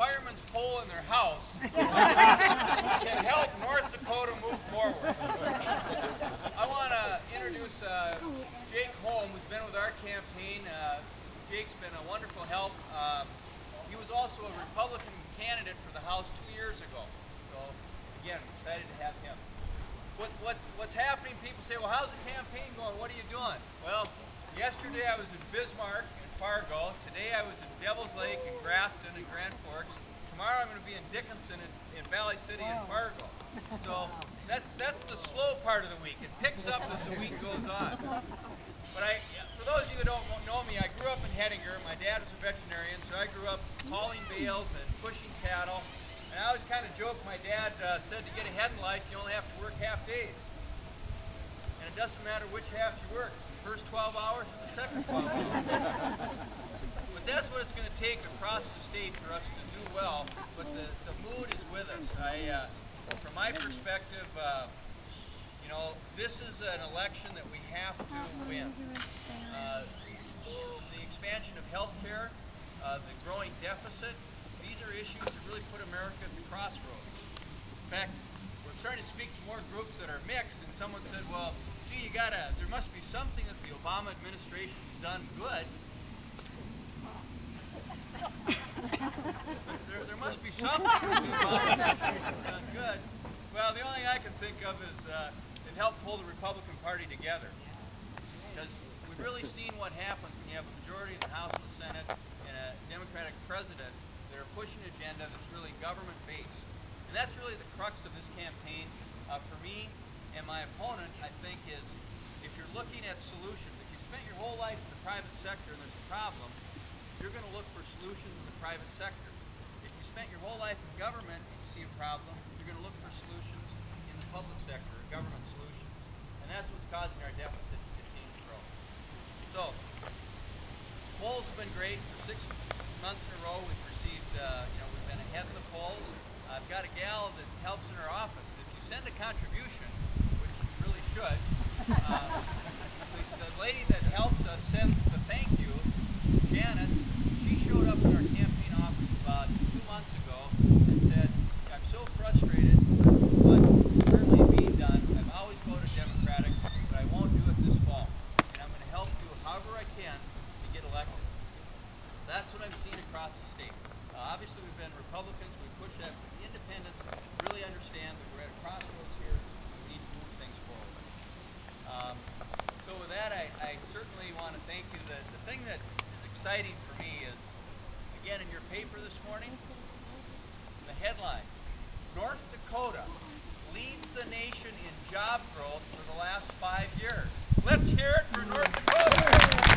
fireman's pole in their house can help North Dakota move forward. I want to introduce Jake Holm, who's been with our campaign. Jake's been a wonderful help. He was also a Republican candidate for the House 2 years ago. So, again, I'm excited to have him. What's happening? People say, well, how's the campaign going? What are you doing? Well, yesterday I was in Bismarck and Fargo. Today I was in Devil's Lake and Grafton and Grand Forks. Tomorrow I'm going to be in Dickinson in Valley City and Fargo. So that's the slow part of the week. It picks up as the week goes on. But for those of you who don't know me, I grew up in Hettinger. My dad was a veterinarian, so I grew up hauling bales and pushing cattle. And I always kind of joke, my dad said to get ahead in life, you only have to work half days. And it doesn't matter which half you work, the first 12 hours or the second 12 hours. But that's what it's going to take across the state for us to do well, but the mood is with us. From my perspective, you know, this is an election that we have to win. The expansion of health care, the growing deficit, these are issues that really put America at the crossroads. In fact, we're starting to speak to more groups that are mixed, and someone said, well, gee, there must be something that the Obama administration's done good. there must be something that the Obama administration's done good. Well, the only thing I can think of is it helped pull the Republican Party together. Because we've really seen what happens when you have a majority in the House and the Senate and a Democratic president. They're pushing an agenda that's really government-based. And that's really the crux of this campaign. For me and my opponent, I think, is if you're looking at solutions, if you spent your whole life in the private sector and there's a problem, you're going to look for solutions in the private sector. If you spent your whole life in government and you see a problem, you're going to look for solutions in the public sector, or government solutions. And that's what's causing our deficit to continue to grow. So, polls have been great. For 6 months in a row, we've received, we've been ahead in the polls. I've got a gal that helps in our office. If you send a contribution, which you really should, the lady that helps us send the thank you, Janice, she showed up in our campaign office about 2 months ago and said, I'm so frustrated with what's currently being done. I've always voted Democratic, but I won't do it this fall. And I'm going to help you however I can to get elected. That's what I'm seeing across the state. Obviously, we've been Republicans. We push that. But the independents really understand that we're at a crossroads here. We need to move things forward. So with that, I certainly want to thank you. The thing that is exciting for me is, again, in your paper this morning, the headline, North Dakota leads the nation in job growth for the last 5 years. Let's hear it for North Dakota.